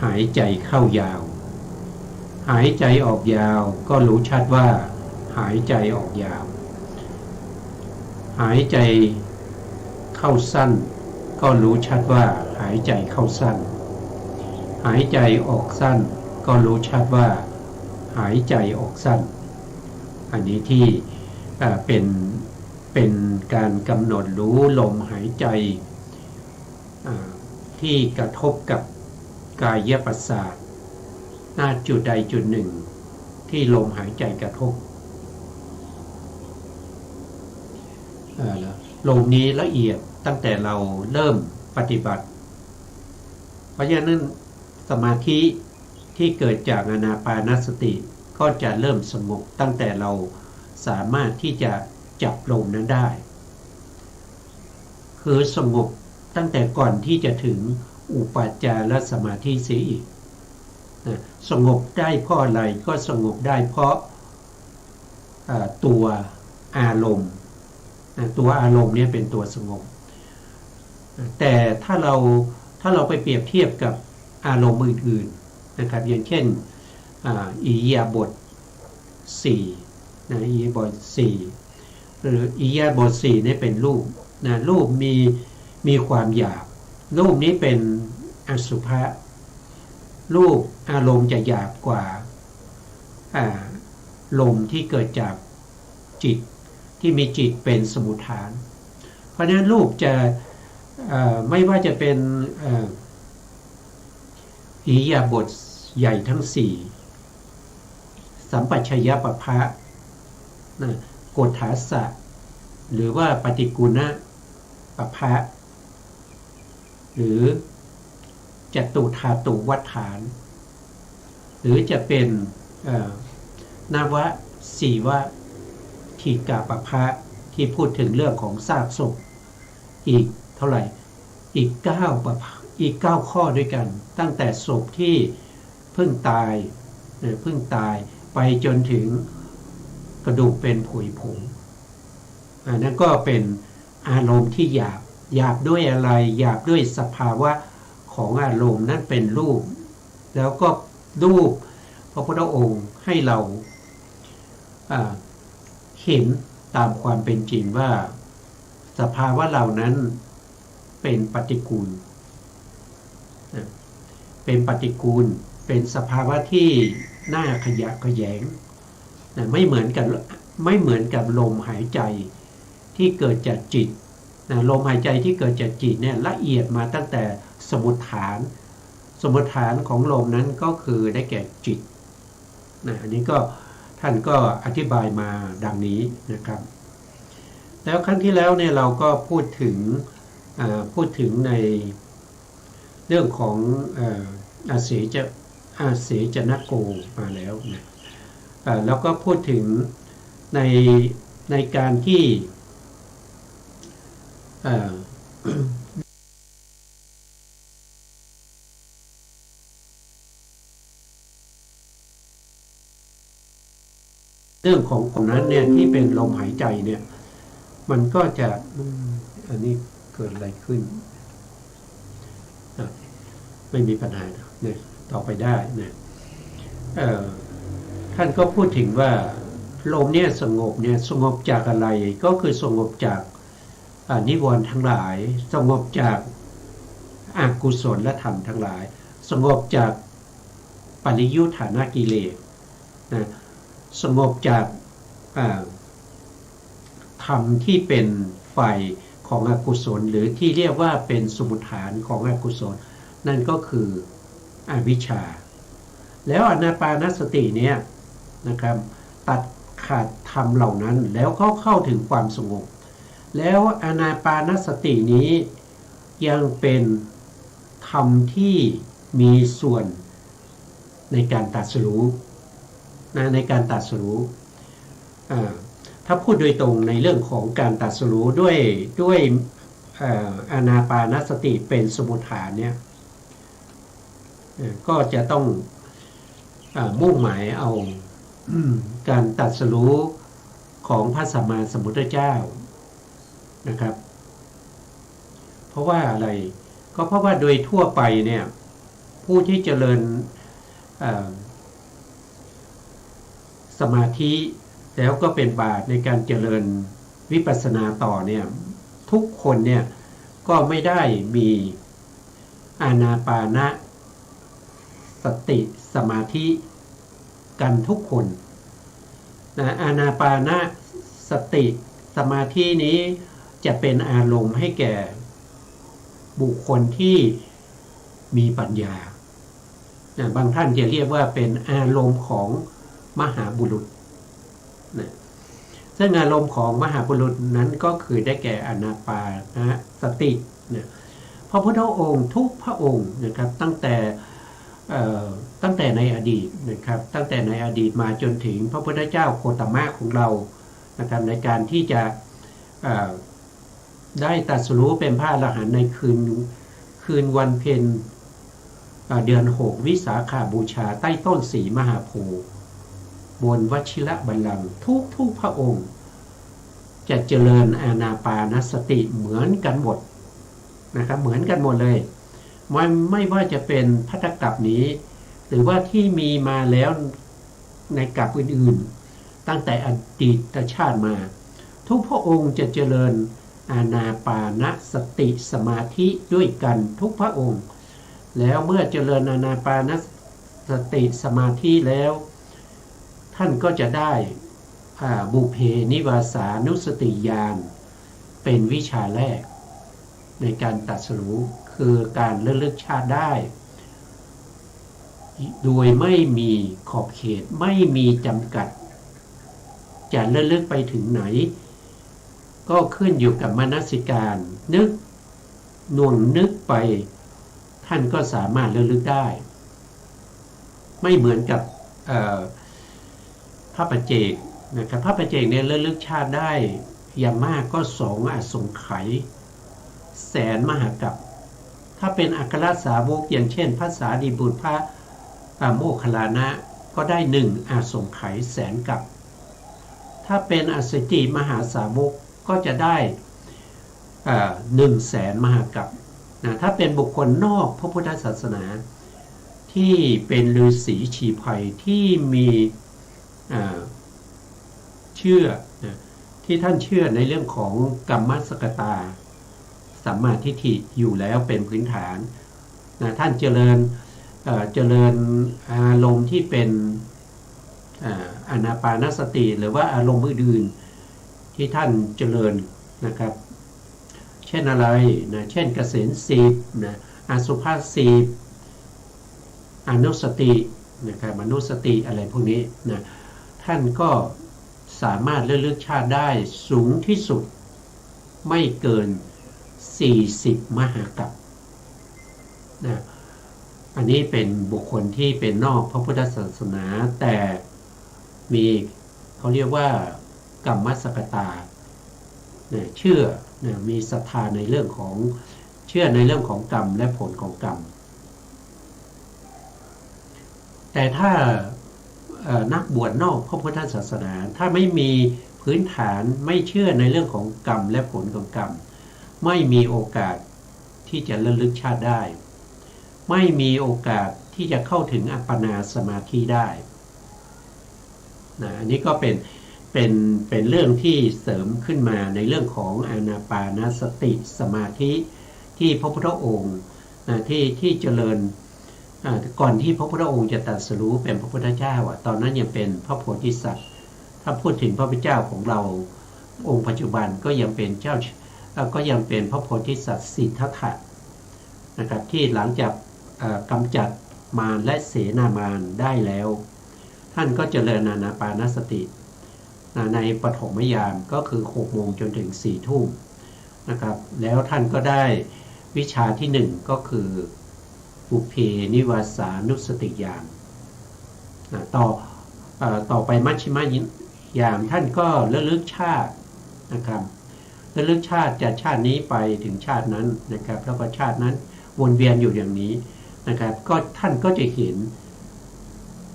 หายใจเข้ายาวหายใจออกยาวก็รู้ชัดว่าหายใจออกยาวหายใจเข้าสั้นก็รู้ชัดว่าหายใจเข้าสั้นหายใจออกสั้นก็รู้ชัดว่าหายใจออกสั้นอันนี้ที่เป็นการกำหนดรู้ลมหายใจที่กระทบกับกายประสาทหน้าจุดใดจุดหนึ่งที่ลมหายใจกระทบลมนี้ละเอียดตั้งแต่เราเริ่มปฏิบัติเพราะฉะนั้นสมาธิที่เกิดจากอานาปานสติก็จะเริ่มสงบตั้งแต่เราสามารถที่จะจับลมนั้นได้คือสงบตั้งแต่ก่อนที่จะถึงอุปจารสมาธิเสียอีกสงบได้เพราะอะไรก็สงบได้เพราะตัวอารมณ์ตัวอารมณ์นี้เป็นตัวสงบแต่ถ้าเราไปเปรียบเทียบกับอารมณ์อื่นๆนะครับอย่างเช่นอิริยาบถ4อิริยาบถ4หรืออิริยาบถ4นี่เป็นรูปรูปมีความหยาบรูปนี้เป็นอสุภะรูปอารมณ์จะหยาบกว่าลมที่เกิดจากจิตที่มีจิตเป็นสมุฏฐานเพราะฉะนั้นรูปจะไม่ว่าจะเป็นอิริยาบถใหญ่ทั้ง4สัมปชัญญะปภะโกฏฐาสะหรือว่าปฏิกูณะปภะหรือจตุธาตุวัฏฐานหรือจะเป็นนวสีวทีกาปภะที่พูดถึงเรื่องของซากศพอีกเท่าไหร่อีก9ข้อด้วยกันตั้งแต่ศพที่เพิ่งตายไปจนถึงกระดูกเป็นผุยผงนั่นก็เป็นอารมณ์ที่หยาบด้วยอะไรหยาบด้วยสภาวะของอารมณ์นั้นเป็นรูปแล้วก็รูปพระพุทธองค์ให้เราเห็นตามความเป็นจริงว่าสภาวะเหล่านั้นเป็นปฏิกูลเป็นสภาวะที่น่าขยะแขยงไม่เหมือนกับลมหายใจที่เกิดจากจิตลมหายใจที่เกิดจากจิตเนี่ยละเอียดมาตั้งแต่สมุฏฐานของลมนั้นก็คือได้แก่จิตอันนี้ก็ท่านก็อธิบายมาดังนี้นะครับแล้วครั้งที่แล้วเนี่ยเราก็พูดถึงในเรื่องของอาเสจนโกมาแล้วนะแล้วก็พูดถึงในการที่เรื่องของคนนั้นเนี่ยที่เป็นลมหายใจเนี่ยมันก็จะอันนี้เกิดอะไรขึ้นไม่มีปัญหาเนี่ยต่อไปได้เนี่ยท่านก็พูดถึงว่าลมเนี่ยสงบจากอะไรก็คือสงบจากนิวรณ์ทั้งหลายสงบจากอกุศลและธรรมทั้งหลายสงบจากปริยุทธานากิเลสนะสงบจากธรรมที่เป็นฝ่ายของอกุศลหรือที่เรียกว่าเป็นสมุฏฐานของอกุศลนั่นก็คืออวิชชาแล้วอานาปานสติเนี่ยนะครับตัดขาดธรรมเหล่านั้นแล้วเข้าถึงความสงบแล้วอานาปานสตินี้ยังเป็นธรรมที่มีส่วนในการตรัสรู้ในการตรัสรู้ถ้าพูดโดยตรงในเรื่องของการตรัสรู้ด้วยอานาปานสติเป็นสมุฏฐานเนี่ยก็จะต้องมุ่งหมายเอาการตรัสรู้ของพระสัมมาสัมพุทธเจ้านะครับเพราะว่าอะไรก็เพราะว่าโดยทั่วไปเนี่ย ผู้ที่เจริญสมาธิแล้วก็เป็นบาตในการเจริญวิปัสสนาต่อเนี่ยทุกคนเนี่ยก็ไม่ได้มีอานาปานสติสมาธิกันทุกคนนะอานาปานสติสมาธินี้จะเป็นอารมณ์ให้แก่บุคคลที่มีปัญญานะบางท่านจะเรียกว่าเป็นอารมณ์ของมหาบุรุษนะซึ่งอารมณ์ของมหาบุรุษนั้นก็คือได้แก่อานาปานสตินะพระพุทธองค์ทุกพระองค์นะครับตั้งแต่ในอดีตนะครับตั้งแต่ในอดีตมาจนถึงพระพุทธเจ้าโคตมะของเรานะครับในการที่จะได้ตรัสรู้เป็นพระอรหันต์ในคืนวันเพ็ญเดือน6วิสาขบูชาใต้ต้นศรีมหาโพธิ์บนวชิระบัลลังก์ทุกพระองค์จะเจริญอานาปานสติเหมือนกันหมดนะครับเหมือนกันหมดเลยไม่ว่าจะเป็นภัตตกัปนี้หรือว่าที่มีมาแล้วในกัปอื่นๆตั้งแต่อดีตชาติมาทุกพระองค์จะเจริญอานาปานสติสมาธิด้วยกันทุกพระองค์แล้วเมื่อเจริญอานาปานสติสมาธิแล้วท่านก็จะได้บุพเพนิวาสานุสติญาณเป็นวิชาแรกในการตรัสรู้คือการระลึกชาติได้โดยไม่มีขอบเขตไม่มีจำกัดจะระลึกไปถึงไหนก็ขึ้นอยู่กับมนสิการนึกน่วงนึกไปท่านก็สามารถระลึกได้ไม่เหมือนกับพระปัจเจกนะครับพระปัจเจกเนี่ยระลึกชาติได้อย่างมากก็2อสงไขยแสนมหากัปถ้าเป็นอัครสาวกอย่างเช่นพระสารีบุตรพระโมคคัลลานะก็ได้1อสงไขยแสนกัปถ้าเป็นอสจิมหาสาวกก็จะได้100,000 มหากัปนะถ้าเป็นบุคคลนอกพระพุทธศาสนาที่เป็นฤาษีชีไพรที่มีเชื่อนะที่ท่านเชื่อในเรื่องของกัมมัสกตาสัมมาทิฏฐิอยู่แล้วเป็นพื้นฐานนะท่านเจริญอารมณ์ที่เป็นอานาปานสติหรือว่าอารมณ์อื่นๆที่ท่านเจริญนะครับเช่นอะไรนะเช่นเกษร10นะอสุภา10อนุสตินะครับอนุสติอะไรพวกนี้นะท่านก็สามารถระลึกชาติได้สูงที่สุดไม่เกิน40 มหากัปนะอันนี้เป็นบุคคลที่เป็นนอกพระพุทธศาสนาแต่มีเขาเรียกว่ากัมมัสกตาเชื่อมีศรัทธาในเรื่องของเชื่อในเรื่องของกรรมและผลของกรรมแต่ถ้านักบวชนอกพระพุทธศาสนาถ้าไม่มีพื้นฐานไม่เชื่อในเรื่องของกรรมและผลของกรรมไม่มีโอกาสที่จะระลึกชาติได้ไม่มีโอกาสที่จะเข้าถึงอัปปนาสมาธิได้นะอันนี้ก็เป็นเรื่องที่เสริมขึ้นมาในเรื่องของอานาปานสติสมาธิที่พระพุทธองค์ที่เจริญก่อนที่พระพุทธองค์จะตรัสรู้เป็นพระพุทธเจ้าตอนนั้นยังเป็นพระโพธิสัตว์ถ้าพูดถึงพระพุทธเจ้าของเราองค์ปัจจุบันก็ยังเป็นพระโพธิสัตว์สิทธัตถะนะครับที่หลังจากกำจัดมารและเสนามารได้แล้วท่านก็เจริญอานาปานสติในปฐมยามก็คือ6 โมงจนถึง4 ทุ่มนะครับแล้วท่านก็ได้วิชาที่1ก็คือบุพเพนิวาสานุสติญาณต่อไปมัชฌิมยามท่านก็ระลึกชาตินะครับระลึกชาติจากชาตินี้ไปถึงชาตินั้นนะครับแล้วก็ชาตินั้นวนเวียนอยู่อย่างนี้นะครับก็ท่านก็จะเห็น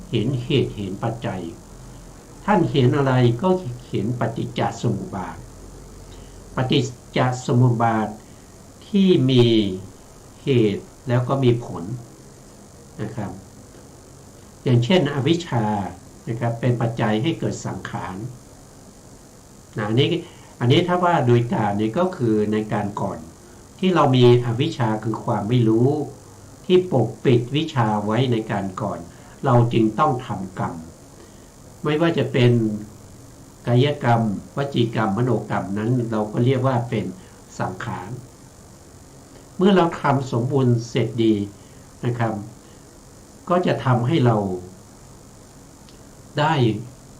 เหตุเห็นปัจจัยท่านเห็นอะไรก็เห็นปฏิจจสมุปบาทปฏิจจสมุปบาทที่มีเหตุแล้วก็มีผล นะครับอย่างเช่นอวิชชานะครับเป็นปัจจัยให้เกิดสังขารอันนี้ถ้าว่าโดยการนี้ก็คือในการก่อนที่เรามีอวิชชาคือความไม่รู้ที่ปกปิดวิชาไว้ในการก่อนเราจึงต้องทำกรรมไม่ว่าจะเป็นกายกรรมวจีกรรมมโนกรรมนั้นเราก็เรียกว่าเป็นสังขารเมื่อเราทำสมบูรณ์เสร็จดีนะครับก็จะทำให้เราได้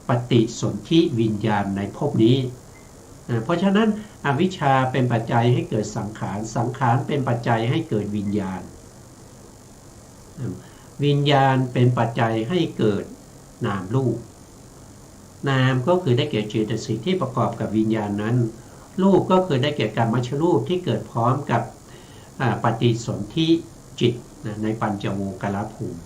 ปฏิสนธิวิญญาณในภพนี้เพราะฉะนั้นอวิชชาเป็นปัจจัยให้เกิดสังขารสังขารเป็นปัจจัยให้เกิดวิญญาณวิญญาณเป็นปัจจัยให้เกิดนามรูปนามก็คือได้แก่เจตสิกที่ประกอบกับวิญญาณนั้นรูปก็คือได้แก่กรรมชรูปที่เกิดพร้อมกับปฏิสนธิจิตในปัญจโวการภูมิ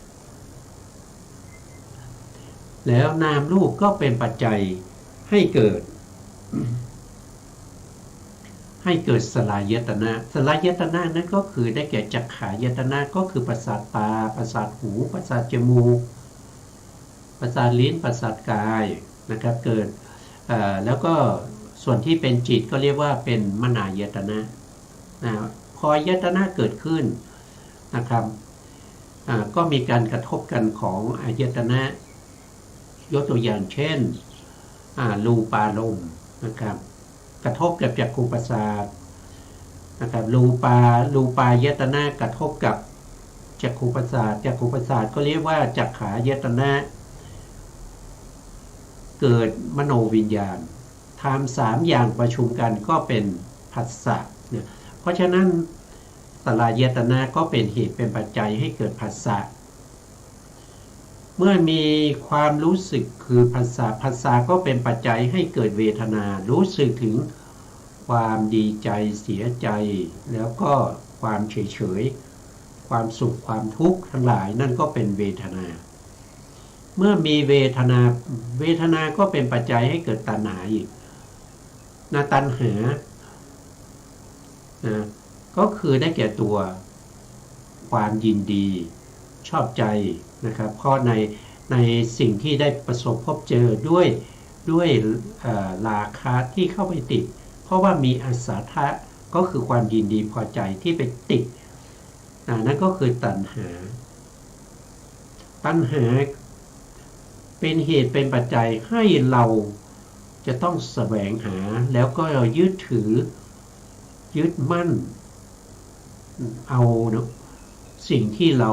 แล้วนามรูปก็เป็นปัจจัยให้เกิดสลายตนะสลายตนะนั้นก็คือได้แก่จักขายตนะก็คือประสาทตาประสาทหูประสาทจมูกประสาทลิ้นประสาทกายนะครับเกิดแล้วก็ส่วนที่เป็นจิตก็เรียกว่าเป็นมนายตนะพอยตนะเกิดขึ้นนะครับก็มีการกระทบกันของอายตนะยกตัวอย่างเช่นรูปารมณ์นะครับกระทบกับจักขุประสาทนะครับรูปายตนะกระทบกับจักขุประสาทจักขุประสาทก็เรียกว่าจักขายตนะเกิดมโนวิญญาณทำ3อย่างประชุมกันก็เป็นผัสสะเนี่ยเพราะฉะนั้นสลายตนะก็เป็นเหตุเป็นปัจจัยให้เกิดผัสสะเมื่อมีความรู้สึกคือผัสสะก็เป็นปัจจัยให้เกิดเวทนารู้สึกถึงความดีใจเสียใจแล้วก็ความเฉยความสุขความทุกข์ทั้งหลายนั่นก็เป็นเวทนาเมื่อมีเวทนาก็เป็นปัจจัยให้เกิดตัณหาอีกตัณหาก็คือได้แก่ตัวความยินดีชอบใจนะครับเพราะในสิ่งที่ได้ประสบพบเจอด้วยราคะที่เข้าไปติดเพราะว่ามีอาสาทะก็คือความยินดีพอใจที่ไปติดนั่นก็คือตัณหาเป็นเหตุเป็นปัจจัยให้เราจะต้องแสวงหาแล้วก็ยึดถือยึดมั่นเอาสิ่งที่เรา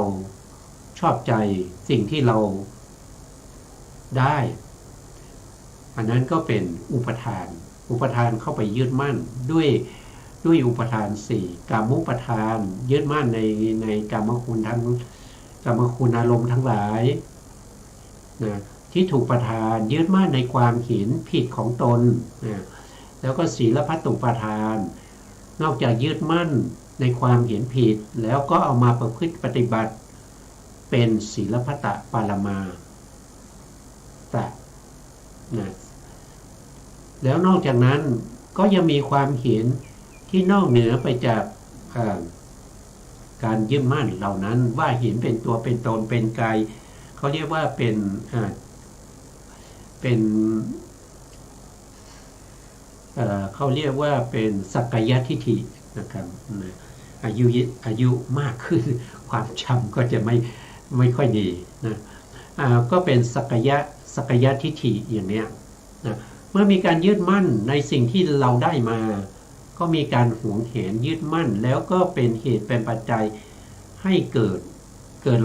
ชอบใจสิ่งที่เราได้อันนั้นก็เป็นอุปทานเข้าไปยึดมั่นด้วยอุปทาน4กามุปทานยึดมั่นในกามคุณอารมณ์ทั้งหลายนะที่ถูกประทานยึดมั่นในความเห็นผิดของตนนะแล้วก็ศีลพัตตุปทานนอกจากยึดมั่นในความเห็นผิดแล้วก็เอามาประพฤติปฏิบัติเป็นศีลพัตตปารมาตะนะแล้วนอกจากนั้นก็ยังมีความเห็นที่นอกเหนือไปจากการยึดมั่นเหล่านั้นว่าเห็นเป็นตัวเป็นตนเป็นกายเขาเรียกว่าเป็นเขาเรียกว่าเป็นสักกายทิฏฐินะครับอายุมากขึ้นความจำก็จะไม่ค่อยดีนะก็เป็นสักกายทิฏฐิอย่างเนี้ยนะเมื่อมีการยึดมั่นในสิ่งที่เราได้มาก็มีการหวงแหนยึดมั่นแล้วก็เป็นเหตุเป็นปัจจัยให้เกิด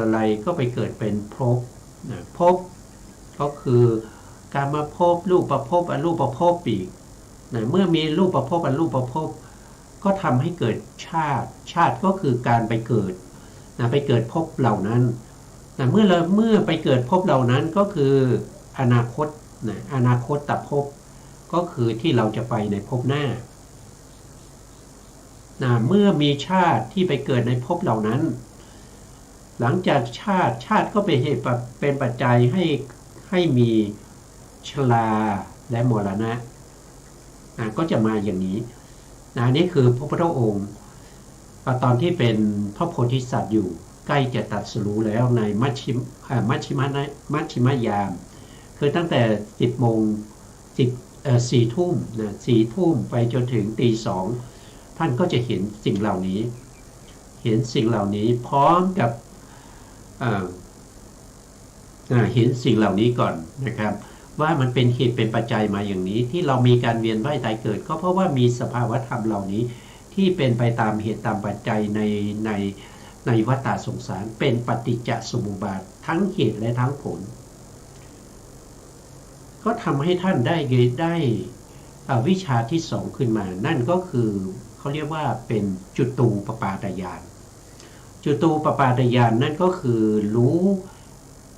อะไรก็ไปเกิดเป็นภพนะภพก็คือการมาภพรูปภพอรูปภพอีกนะเมื่อมีรูปภพอรูปภพก็ทำให้เกิดชาติก็คือการไปเกิดนะไปเกิดภพเหล่านั้นนะเมื่อไปเกิดภพเหล่านั้นก็คืออนาคตนะอนาคตภพก็คือที่เราจะไปในภพหน้านะเมื่อมีชาติที่ไปเกิดในภพเหล่านั้นหลังจากชาติก็เป็นเหตุเป็นปัจจัยให้มีชราและมรณะก็จะมาอย่างนี้นี่คือพระพุทธองค์ตอนที่เป็นพระโพธิสัตว์อยู่ ใกล้จะตรัสรู้แล้วในมัชชิมยามคือตั้งแต่10 โมง4 ทุ่มนะ4 ทุ่มไปจนถึงตี 2ท่านก็จะเห็นสิ่งเหล่านี้พร้อมกับเห็นสิ่งเหล่านี้ก่อนนะครับว่ามันเป็นเหตุเป็นปัจจัยมาอย่างนี้ที่เรามีการเวียนว่ายตายเกิดก็เพราะว่ามีสภาวธรรมเหล่านี้ที่เป็นไปตามเหตุตามปัจจัยในวัฏฏะสงสารเป็นปฏิจจสมุปบาททั้งเหตุและทั้งผลก็ทำให้ท่านได้วิชาที่สองขึ้นมานั่นก็คือเขาเรียกว่าเป็นจุตูปปาตญาณจุตูปปาตญาณนั่นก็คือรู้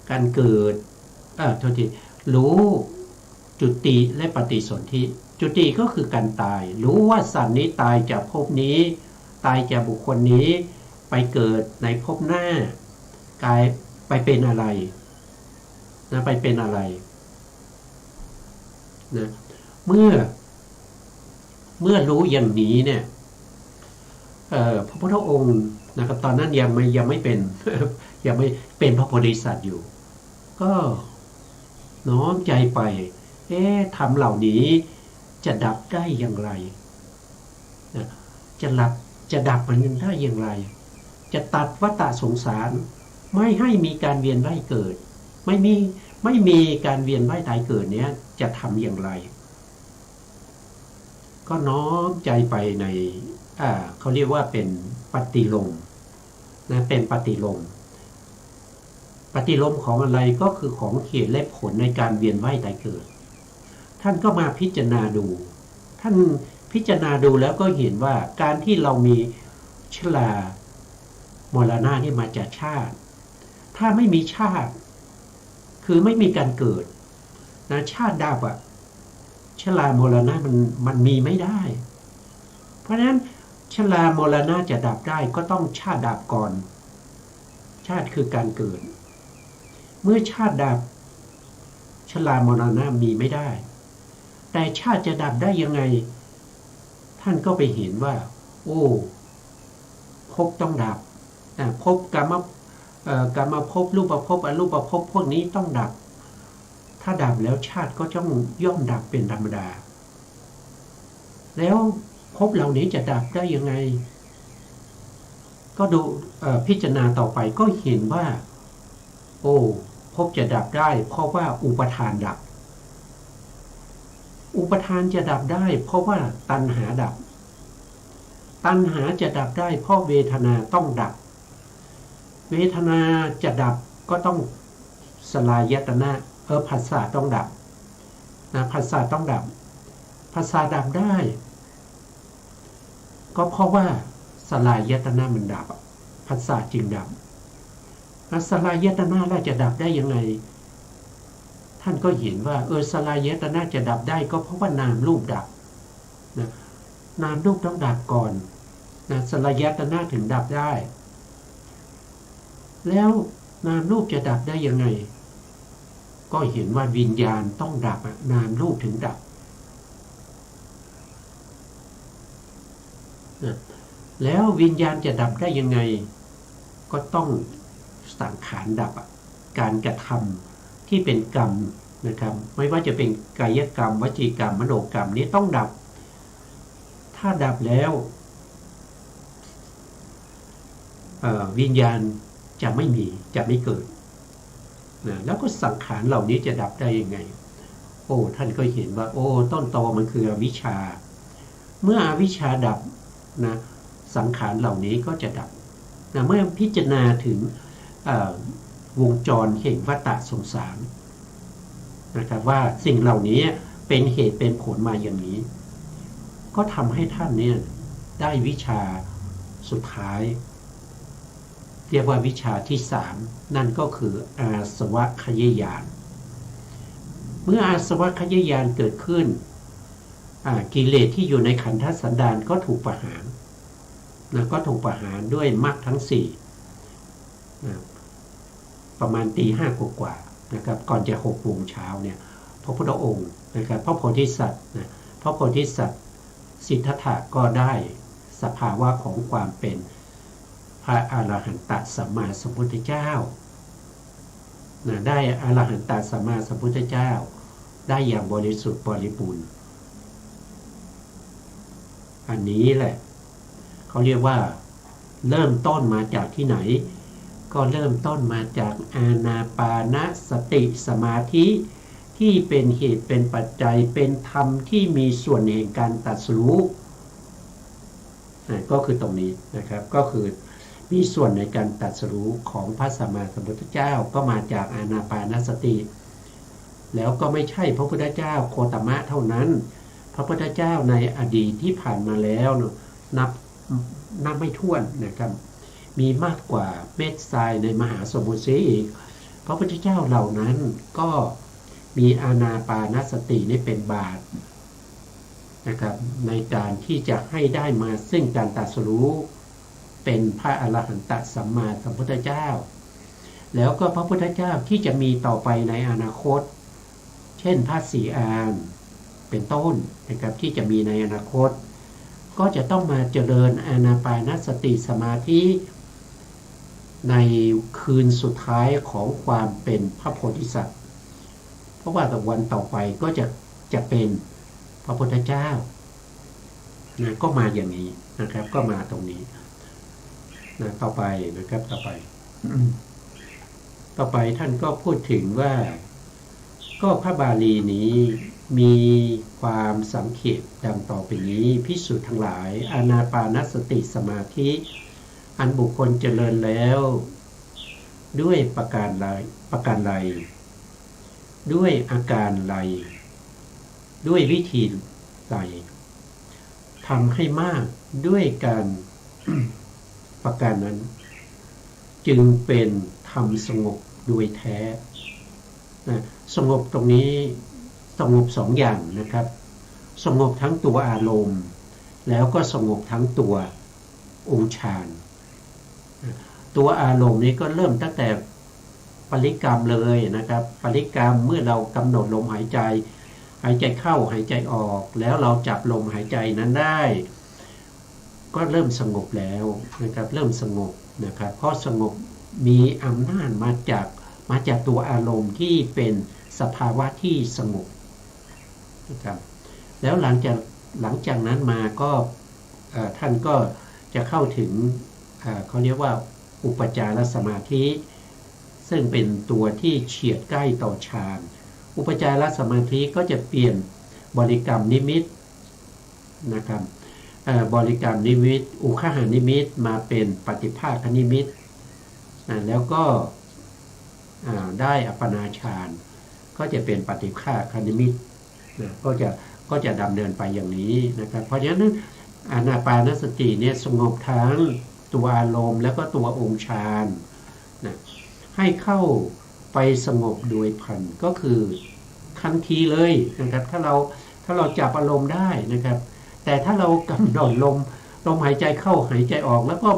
การเกิดรู้จุติและปฏิสนธิจุติก็คือการตายรู้ว่าสัตว์นี้ตายจากภพนี้ตายจากบุคคลนี้ไปเกิดในภพหน้ากายไปเป็นอะไรนะไปเป็นอะไรนะเมื่อรู้อย่างนี้เนี่ยพระพุทธองค์นะครับตอนนั้นยังไม่เป็น ยังไม่เป็นพระโพธิสัตว์อยู่ก็น้อมใจไปธรรมเหล่านี้จะดับได้อย่างไรนะจะดับมันได้อย่างไรจะตัดวัฏฏะสงสารไม่ให้มีการเวียนว่ายเกิดไม่มีการเวียนว่ายตายเกิดเนี้ยจะทำอย่างไรก็น้อมใจไปในเขาเรียกว่าเป็นปฏิโลมนะเป็นปฏิโลมของอะไรก็คือของเหตุและผลในการเวียนว่ายตายเกิดท่านก็มาพิจารณาดูท่านพิจารณาดูแล้วก็เห็นว่าการที่เรามีชรามรณะนี่มาจากชาติถ้าไม่มีชาติคือไม่มีการเกิดนะชาติดับชรามรณะมันมีไม่ได้เพราะฉะนั้นชรามรณะจะดับได้ก็ต้องชาติดับก่อนชาติคือการเกิดเมื่อชาติดับชรามรณะมีไม่ได้แต่ชาติจะดับได้ยังไงท่านก็ไปเห็นว่าโอ้ภพต้องดับภพกรรมภพรูปภพอรูปภพพวกนี้ต้องดับถ้าดับแล้วชาติก็ต้องย่อมดับเป็นธรรมดาแล้วภพเหล่านี้จะดับได้ยังไงก็ดูพิจารณาต่อไปก็เห็นว่าโอ้ภพจะดับได้เพราะว่าอุปทานดับอุปทานจะดับได้เพราะว่าตัณหาดับตัณหาจะดับได้เพราะเวทนาต้องดับเวทนาจะดับก็ต้องสลายตนะผัสสะต้องดับนะผัสสะต้องดับผัสสะดับได้ก็เพราะว่าสลายตนะมันดับผัสสะจึงดับสลายตนะแล้วจะดับได้ยังไงท่านก็เห็นว่าสลายตนะจะดับได้ก็เพราะว่านามรูปดับนะนามรูปต้องดับก่อนนะสลายตนะถึงดับได้แล้วนามรูปจะดับได้ยังไงก็เห็นว่าวิญญาณต้องดับนามรูปถึงดับนะแล้ววิญญาณจะดับได้ยังไงก็ต้องสังขารดับการกระทำที่เป็นกรรมนะครับไม่ว่าจะเป็นกายกรรมวจีกรรมมโนกรรมนี้ต้องดับถ้าดับแล้ววิญญาณจะไม่เกิดนะแล้วก็สังขารเหล่านี้จะดับได้ยังไงโอ้ท่านก็เห็นว่าโอ้ต้นตอมันคืออวิชชาเมื่ออวิชชาดับนะสังขารเหล่านี้ก็จะดับนะเมื่อพิจารณาถึงวงจรแห่งวัฏฏะสงสารนะครับว่าสิ่งเหล่านี้เป็นเหตุเป็นผลมาอย่างนี้ก็ทำให้ท่านเนี่ยได้วิชาสุดท้ายเรียกว่าวิชาที่3นั่นก็คืออาสวะขยญาณเมื่ออาสวะขยญาณเกิดขึ้นกิเลสที่อยู่ในขันธสันดานก็ถูกประหารนะก็ถูกประหารด้วยมรรคทั้ง4นะประมาณตี 5กว่านะครับก่อนจะ6 โมงเช้าเนี่ยพระพุทธองค์นะครับพระโพธิสัตว์นะพระโพธิสัตว์สิทธัตถะก็ได้สภาวะของความเป็น พระอรหันตสัมมาสัมพุทธเจ้าได้อรหันตสัมมาสัมพุทธเจ้าได้อย่างบริสุทธิ์บริบูรณ์อันนี้แหละเขาเรียกว่าเริ่มต้นมาจากที่ไหนก็เริ่มต้นมาจากอานาปานสติสมาธิที่เป็นเหตุเป็นปัจจัยเป็นธรรมที่มีส่วนแห่งการตรัสรู้ก็คือตรงนี้นะครับก็คือมีส่วนในการตรัสรู้ของพระสัมมาสัมพุทธเจ้าก็มาจากอานาปานสติแล้วก็ไม่ใช่พระพุทธเจ้าโคตมะเท่านั้นพระพุทธเจ้าในอดีตที่ผ่านมาแล้วนับไม่ถ้วนนะครับมีมากกว่าเม็ดทรายในมหาสมุทรเสียอีกพระพุทธเจ้าเหล่านั้นก็มีอานาปานสตินี่เป็นบาตรนะครับในการที่จะให้ได้มาซึ่งการตรัสรู้เป็นพระอรหันตสัมมาสัมพุทธเจ้าแล้วก็พระพุทธเจ้าที่จะมีต่อไปในอนาคตเช่นพระศรีอานเป็นต้นนะครับที่จะมีในอนาคตก็จะต้องมาเจริญอานาปานสติสมาธิในคืนสุดท้ายของความเป็นพระโพธิสัตว์เพราะว่าแต่วันต่อไปก็จะเป็นพระพุทธเจ้าก็มาอย่างนี้นะครับก็มาตรงนี้ต่อไปนะครับต่อไปท่านก็พูดถึงว่าก็พระบาลีนี้มีความสังเขปดังต่อไปนี้ภิกษุทั้งหลายอานาปานสติสมาธิอันบุคคลเจริญแล้วด้วยประการใดด้วยอาการใดด้วยวิธีใดทำให้มากด้วยการ ประการนั้นจึงเป็นธรรมสงบโดยแท้สงบตรงนี้สงบสองอย่างนะครับสงบทั้งตัวอารมณ์แล้วก็สงบทั้งตัวองค์ฌานตัวอารมณ์นี้ก็เริ่มตั้งแต่ปริกรรมเลยนะครับปริกรรมเมื่อเรากำหนดลมหายใจเข้าหายใจออกแล้วเราจับลมหายใจนั้นได้ก็เริ่มสงบแล้วนะครับเริ่มสงบนะครับเพราะสงบมีอำนาจมาจากตัวอารมณ์ที่เป็นสภาวะที่สงบนะครับแล้วหลังจากนั้นมาก็ท่านก็จะเข้าถึงเขาเรียกว่าอุปจารสมาธิซึ่งเป็นตัวที่เฉียดใกล้ต่อฌานอุปจารสมาธิก็จะเปลี่ยนบริกรรมนิมิตนะครับบริกรรมนิมิตอุคหานิมิตมาเป็นปฏิภาคนิมิตแล้วก็ได้อัปปนาฌานก็จะเป็นปฏิภาคนิมิตก็จะดำเนินไปอย่างนี้นะครับเพราะฉะนั้นอานาปานสติเนี่ยสงบทั้งตัวอารมณ์แล้วก็ตัวองค์ฌานให้เข้าไปสงบโดยพันก็คือทันทีเลยนะครับถ้าเราจับอารมณ์ได้นะครับแต่ถ้าเรากำหนดลมหายใจเข้าหายใจออกแล้วก็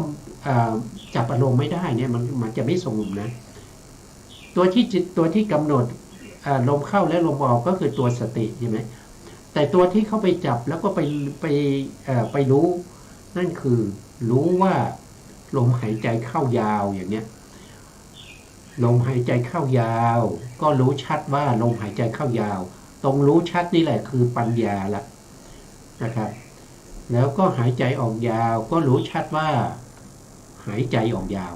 จับอารมณ์ไม่ได้เนี่ยมันจะไม่สงบนะตัวที่กำหนดลมเข้าและลมออกก็คือตัวสติใช่ไหมแต่ตัวที่เข้าไปจับแล้วก็ไปรู้นั่นคือรู้ว่าลมหายใจเข้ายาวอย่างเนี้ยลมหายใจเข้ายาวก็รู้ชัดว่าลมหายใจเข้ายาวตรงรู้ชัดนี่แหละคือปัญญาละนะครับแล้วก็หายใจออกยาวก็รู้ชัดว่าหายใจออกยาว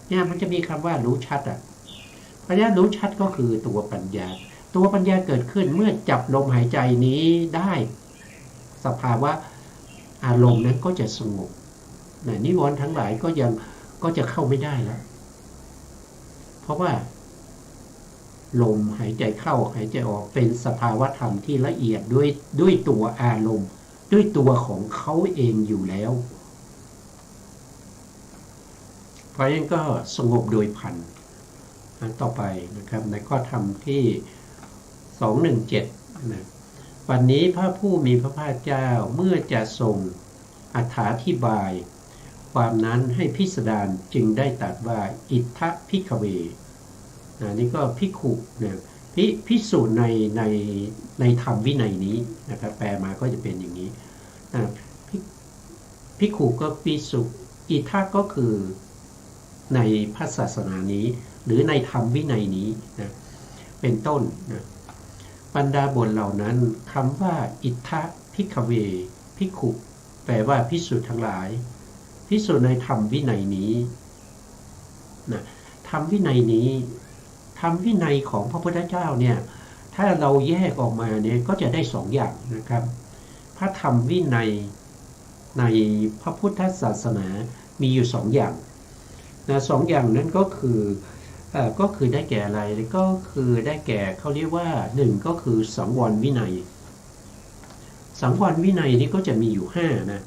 เนี่ยมันจะมีคำว่ารู้ชัดเพราะฉะนั้นรู้ชัดก็คือตัวปัญญาเกิดขึ้นเมื่อจับลมหายใจนี้ได้สภาวะอารมณ์นั้นก็จะสงบนิวรณ์ทั้งหลายก็จะเข้าไม่ได้แล้วเพราะว่าลมหายใจเข้าหายใจออกเป็นสภาวะธรรมที่ละเอียดด้วยตัวอารมณ์ด้วยตัวของเขาเองอยู่แล้วเพราะฉะนั้นก็สงบโดยพันต่อไปนะครับในข้อธรรมที่217นะวันนี้พระผู้มีพระภาคเจ้าเมื่อจะทรงอธิบายความนั้นให้พิสดารจึงได้ตรัสว่าอิทธภิกขเวนี่ก็ภิกขุนะภิกษุในธรรมวินัยนี้นะครับแปลมาก็จะเป็นอย่างนี้ ภิกขุก็ภิกษุอิทักก็คือ ในพระศาสนานี้หรือในธรรมวินัยนี้นะเป็นต้นนะบรรดาบทเหล่านั้นคำว่าอิทธะภิกขเวภิกขุแปลว่าภิกษุทั้งหลายภิกษุในธรรมวินัยนี้นะธรรมวินัยนี้ธรรมวินัยของพระพุทธเจ้าเนี่ยถ้าเราแยกออกมาเนี่ยก็จะได้สองอย่างนะครับพระธรรมวินัยในพระพุทธศาสนามีอยู่สองอย่างนะสองอย่างนั้นก็คือได้แก่อะไรก็คือได้แก่เขาเรียกว่าหนึ่งก็คือสังวรวินัยสังวรวินัยนี่ก็จะมีอยู่ห้านะ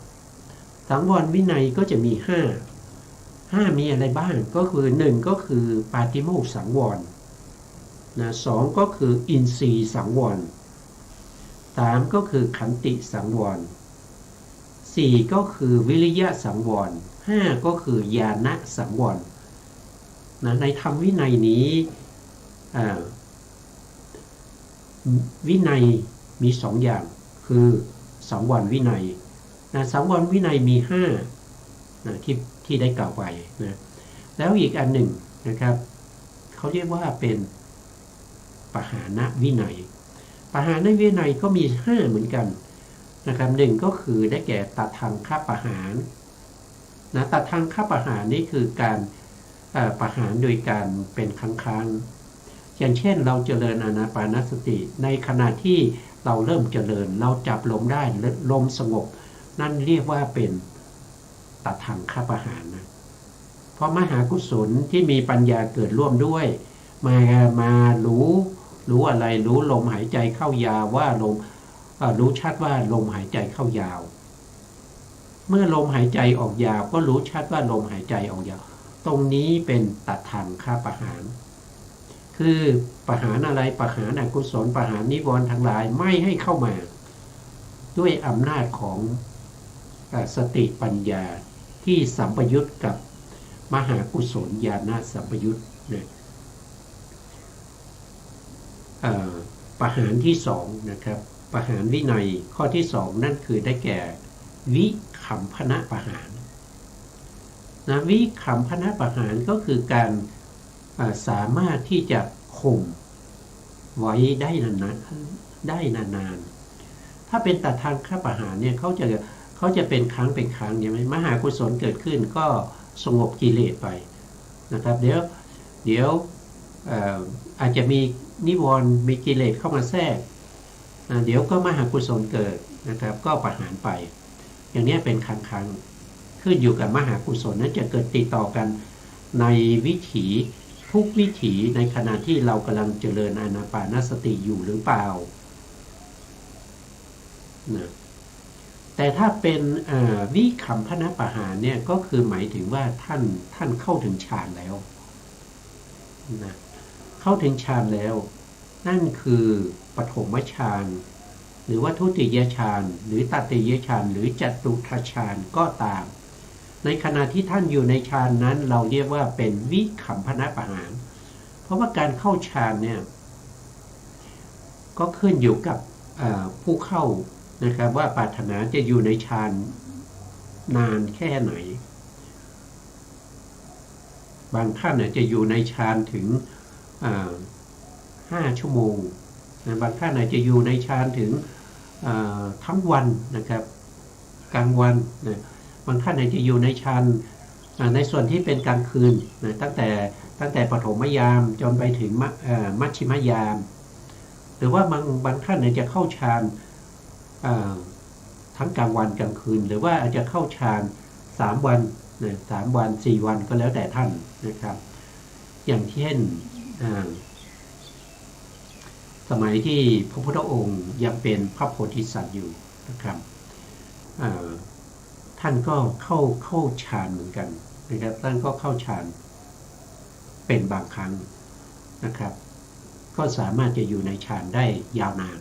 สังวรวินัยก็จะมีห้ามีอะไรบ้างก็คือหนึ่งก็คือปาติโมกข์สังวรนะสองก็คืออินทรีย์สังวรสามก็คือขันติสังวรสี่ก็คือวิริยะสังวรห้าก็คือญาณสังวรนะในธรรมวินัยนี้วินัยมีสองอย่างคือสังวรวินัยนะสังวรวินัยมีห้านะที่ได้กล่าวไปนะแล้วอีกอันหนึ่งนะครับเขาเรียกว่าเป็นปหานวินัยปหานวินัยก็มีห้าเหมือนกันนะครับหนึ่งก็คือได้แก่ตัดทางฆ่าประหารนะตัดทางฆ่าประหารนี่คือการประหารโดยการเป็นครั้งอย่างเช่นเราเจริญอานาปานสติในขณะที่เราเริ่มเจริญเราจับลมได้ลมสงบนั่นเรียกว่าเป็นตัดทางฆ่าประหารนะเพราะมหากุศลที่มีปัญญาเกิดร่วมด้วยมารู้อะไรรู้ลมหายใจเข้ายาวว่าลมรู้ชัดว่าลมหายใจเข้ายาวเมื่อลมหายใจออกยาวก็รู้ชัดว่าลมหายใจออกยาวตรงนี้เป็นตัดทางฆ่าประหารคือประหารอะไรประหารอกุศลประหารนิวรณ์ทั้งหลายไม่ให้เข้ามาด้วยอำนาจของสติปัญญาที่สัมปยุตกับมหากุศลญาณสัมปยุตเนี่ยประหารที่สองนะครับประหารวินัยข้อที่สองนั่นคือได้แก่วิคัมภนประหารนะวิคัมภนประหารก็คือการสามารถที่จะข่มไว้ได้นานๆถ้าเป็นตัดทางฆ่าประหารเนี่ยเขาจะเป็นครั้งใช่ไหมมหากุศลเกิดขึ้นก็สงบกิเลสไปนะครับเดี๋ยวอาจจะมีนิวรณ์มีกิเลสเข้ามาแทรกเดี๋ยวก็มหากุศลเกิดนะครับก็ประหารไปอย่างนี้เป็นครั้งขึ้นอยู่กับมหากุศลนั้นจะเกิดติดต่อกันในวิถีทุกวิถีในขณะที่เรากำลังเจริญอานาปานสติอยู่หรือเปล่านะแต่ถ้าเป็นวิคัมภนประหารเนี่ยก็คือหมายถึงว่าท่านเข้าถึงฌานแล้วนะเข้าถึงฌานแล้วนั่นคือปฐมฌานหรือว่าทุติยฌานหรือตติยฌานหรือจตุตถฌานก็ตามในขณะที่ท่านอยู่ในฌานนั้นเราเรียกว่าเป็นวิคัมภนประหารเพราะว่าการเข้าฌานเนี่ยก็ขึ้นอยู่กับผู้เข้านะครับว่าปรารถนาจะอยู่ในฌานนานแค่ไหนบางท่านจะอยู่ในฌานถึง5 ชั่วโมงบางท่านอาจจะอยู่ในฌานถึงทั้งวันนะครับกลางวันนะบางท่านอาจจะอยู่ในฌานในส่วนที่เป็นกลางคืนนะตั้งแต่ปฐมยามจนไปถึงมัชฌิมยามหรือว่าบางท่านอาจจะเข้าฌานทั้งกลางวันกลางคืนหรือว่าอาจจะเข้าฌาน3 วันนะ3 วัน 4 วันก็แล้วแต่ท่านนะครับอย่างเช่นสมัยที่พระพุทธองค์ยังเป็นพระโพธิสัตว์อยู่นะครับท่านก็เข้าฌานเหมือนกันนะครับท่านก็เข้าฌานเป็นบางครั้งนะครับก็สามารถจะอยู่ในฌานได้ยาวนาน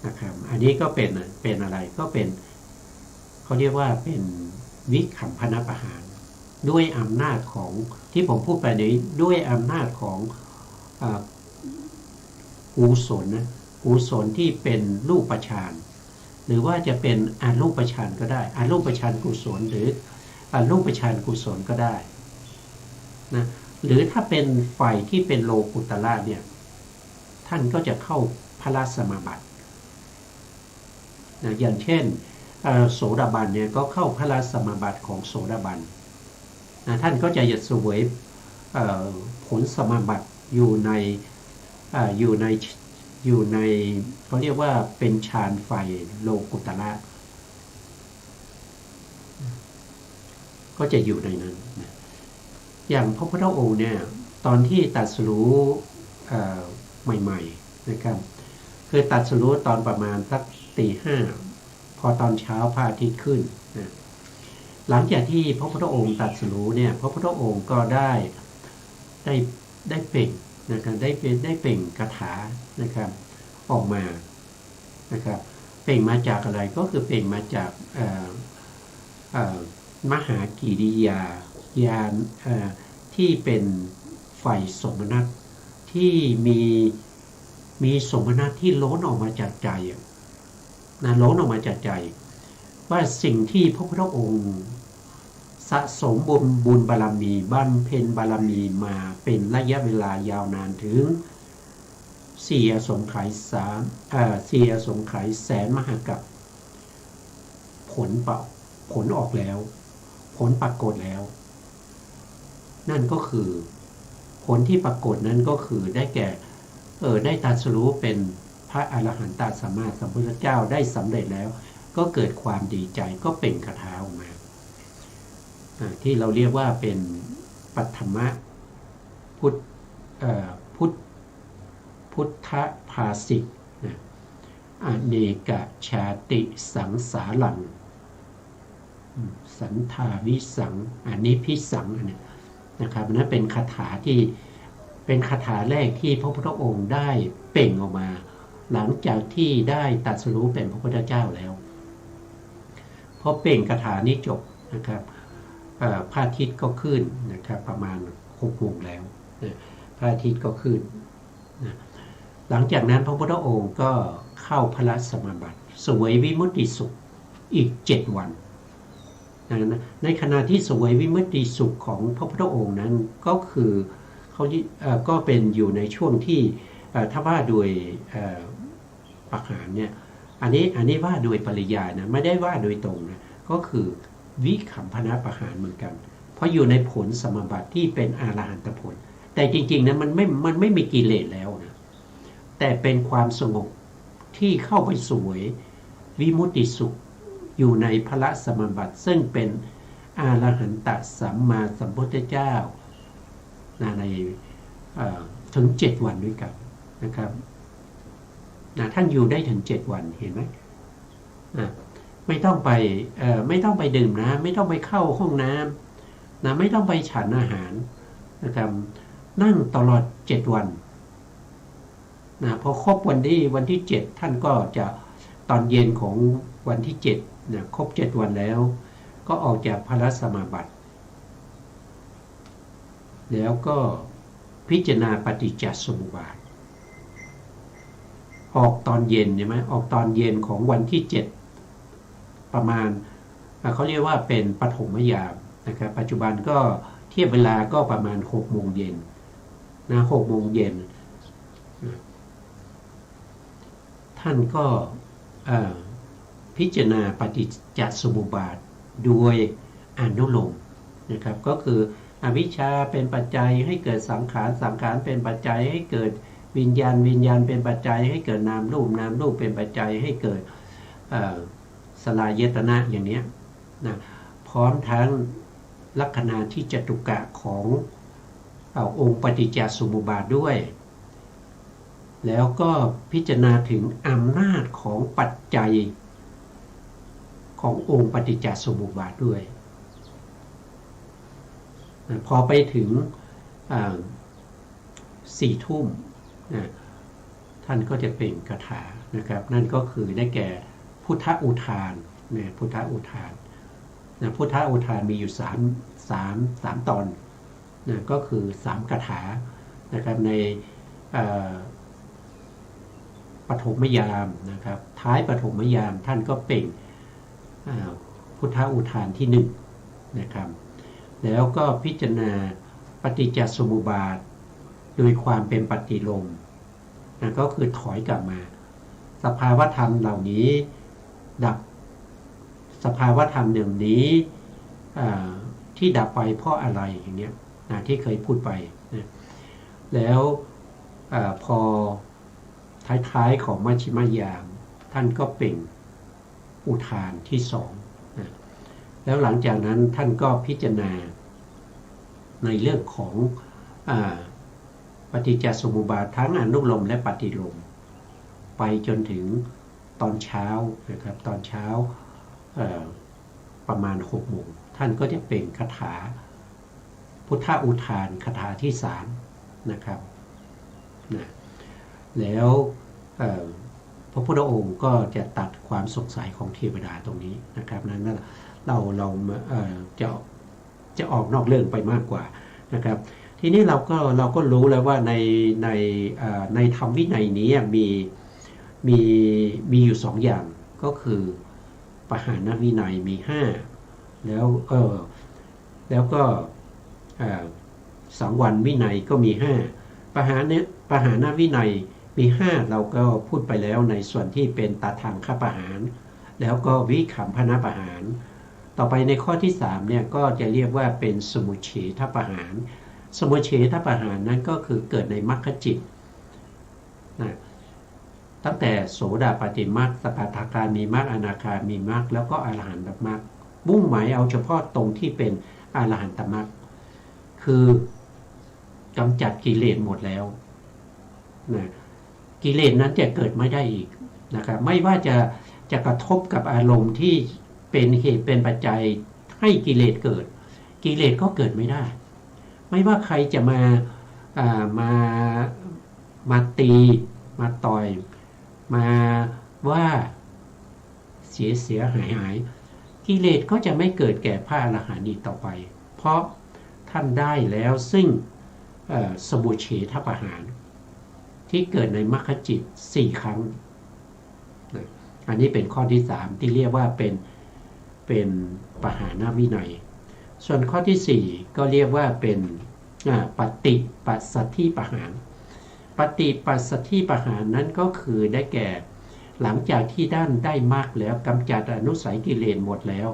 นะครับอันนี้ก็เป็นอะไรก็เป็นเขาเรียกว่าเป็นวิคัมภนประหารด้วยอำนาจของที่ผมพูดไปนี้ด้วยอำนาจของกุศลที่เป็นรูปฌานหรือว่าจะเป็นอรูปฌานก็ได้อรูปฌานกุศลหรืออรูปฌานกุศลก็ได้ นะหรือถ้าเป็นฝ่ายที่เป็นโลกุตระเนี่ยท่านก็จะเข้าพระสมาบัตินะอย่างเช่นโสดาบันเนี่ยก็เข้าพระสมาบัติของโสดาบันนะท่านก็จะเสวยผลสมาบัติอยู่ในอยู่ในอยู่ในเขาเรียกว่าเป็นฌานไฟโลกุตระก็จะอยู่ในนั้นนะอย่างพระพุทธองค์เนี่ยตอนที่ตรัสรู้ใหม่ๆนะครับคือตรัสรู้ตอนประมาณสักตีห้าพอตอนเช้าพระอาทิตย์ขึ้นนะหลังจากที่พระพุทธองค์ตรัสรู้เนี่ยพระพุทธองค์ก็ได้เปล่งนะครับได้เปล่งคาถานะครับออกมานะครับเปล่งมาจากอะไรก็คือเปล่งมาจากมหากิริยายานที่เป็นไฟสมนัตที่มีสมนัตที่ล้นออกมาจากใจนะล้นออกมาจากใจว่าสิ่งที่พระพุทธองค์สะสมบุญบารมีบำเพ็ญบารมีมาเป็นระยะเวลายาวนานถึง4 อสงไขย4 อสงไขยแสนมหากัปผลออกแล้วผลปรากฏแล้วนั่นก็คือผลที่ปรากฏนั้นก็คือได้แก่ได้ตรัสรู้เป็นพระอรหันตสัมมาสัมพุทธเจ้าได้สำเร็จแล้วก็เกิดความดีใจก็เปล่งคาถาออกมาที่เราเรียกว่าเป็นปัทมพุทธภาสิกอเนกชาติสังสารังสันทาวิสังอันนี้พิสังนะครับนั่นเป็นคาถาที่เป็นคาถาแรกที่พระพุทธองค์ได้เปล่งออกมาหลังจากที่ได้ตรัสรู้เป็นพระพุทธเจ้าแล้วพอเปล่งคาถานี้จบนะครับพระอาทิตย์ก็ขึ้นนะครับประมาณ6 โมงแล้วพระอาทิตย์ก็ขึ้นนะหลังจากนั้นพระพุทธองค์ก็เข้าพระสมาบัติเสวยวิมุตติสุขอีก7 วันในขณะที่เสวยวิมุตติสุขของพระพุทธองค์นั้นก็คือเขาก็เป็นอยู่ในช่วงที่ถ้าว่าโดยปัจหารเนี่ยอันนี้ว่าโดยปริยายนะไม่ได้ว่าโดยตรงนะก็คือวิคัมภนปัจหารเหมือนกันเพราะอยู่ในผลสมาบัติที่เป็นอรหันตผลแต่จริงๆนะมันไม่มีกิเลสแล้วนะแต่เป็นความสงบที่เข้าไปสวยวิมุตติสุขอยู่ในพระสมาบัติซึ่งเป็นอรหันตสัมมาสัมพุทธเจ้าในถึง7 วันด้วยกันนะครับท่านอยู่ได้ถึง7 วันเห็นไหมไม่ต้องไปดื่มน้ำไม่ต้องไปเข้าห้องน้ำไม่ต้องไปฉันอาหารนะครับนั่งตลอด7 วันพอครบวันที่7ท่านก็จะตอนเย็นของวันที่7ครบ7 วันแล้วก็ออกจากพระสมาบัติแล้วก็พิจารณาปฏิจจสมุปบาทออกตอนเย็นใช่ไหมออกตอนเย็นของวันที่7ประมาณเขาเรียกว่าเป็นปฐมยามนะครับปัจจุบันก็เทียบเวลาก็ประมาณ6 โมงเย็น6 โมงเย็นท่านก็พิจารณาปฏิจจสมุปบาทโดยอนุโลมนะครับก็คืออวิชชาเป็นปัจจัยให้เกิดสังขารสังขารเป็นปัจจัยให้เกิดวิญญาณวิญญาณเป็นปัจจัยให้เกิดนามรูปนามรูปเป็นปัจจัยให้เกิดสลายตนะอย่างนี้นะพร้อมทั้งลักษณะที่จตุกะขององค์ปฏิจจสมุปบาทด้วยแล้วก็พิจารณาถึงอำนาจของปัจจัยขององค์ปฏิจจสมุปบาทด้วยพอไปถึง4 ทุ่มท่านก็จะเปล่งคาถานะครับนั่นก็คือได้แก่พุทธอุทานพุทธอุทานพุทธอุทานมีอยู่3 ตอนก็คือ3 คาถานะครับในปฐมยามนะครับท้ายปฐมยามท่านก็เปล่งพุทธอุทานที่1นะครับแล้วก็พิจารณา ปฏิจจสมุปบาทโดยความเป็นปฏิโลมนะก็คือถอยกลับมาสภาวธรรมเหล่านี้ดับสภาวธรรมหนึ่งนี้ที่ดับไปเพราะอะไรอย่างเนี้ยนะที่เคยพูดไปนะแล้วพอท้ายๆของมัชฌิมยามท่านก็เปล่งอุทานที่สองนะแล้วหลังจากนั้นท่านก็พิจารณาในเรื่องของปฏิจจสมุปบาททั้งอนุโลมและปฏิโลมไปจนถึงตอนเช้านะครับตอนเช้าประมาณ6 โมงท่านก็จะเปล่งคาถาพุทธอุทานคาถาที่3นะครับนะแล้วพระพุทธองค์ก็จะตัดความสงสัยของเทวดาตรงนี้นะครับนั้นเราจะออกนอกเรื่องไปมากกว่านะครับทีนี้เราก็รู้แล้วว่าในธรรมวินัยนี้มีอยู่2 อย่างก็คือปหานวินัยมี5แล้วก็สังวรวินัยก็มี5ปหานวินัยมี5เราก็พูดไปแล้วในส่วนที่เป็นตทังคปหารแล้วก็วิคัมภนปหารต่อไปในข้อที่3เนี่ยก็จะเรียกว่าเป็นสมุจเฉทปหารสมุจเฉทปหารนั้นก็คือเกิดในมรรคจิตนะตั้งแต่โสดาปัตติมรรคสกทาคามีมรรคอนาคามีมรรคแล้วก็อรหันตมรรคมุ่งหมายเอาเฉพาะตรงที่เป็นอรหันตมรรคคือกำจัดกิเลสหมดแล้วนะกิเลสนั้นจะเกิดไม่ได้อีกนะครับไม่ว่าจะกระทบกับอารมณ์ที่เป็นเหตุเป็นปัจจัยให้กิเลสเกิดกิเลสก็เกิดไม่ได้ไม่ว่าใครจะมาตีมาต่อยมาว่าเสียหายกิเลสก็จะไม่เกิดแก่พระอรหันต์อีกต่อไปเพราะท่านได้แล้วซึ่งสมุจเฉทปหารที่เกิดในมรรคจิต4 ครั้งอันนี้เป็นข้อที่3ที่เรียกว่าเป็นปหานวินัยส่วนข้อที่4ก็เรียกว่าเป็นปฏิปัสสัทธิปหารปฏิปัสสัทธิปหารนั้นก็คือได้แก่หลังจากที่ด้านได้มรรคแล้วกำจัดอนุสัยกิเลสหมดแล้ว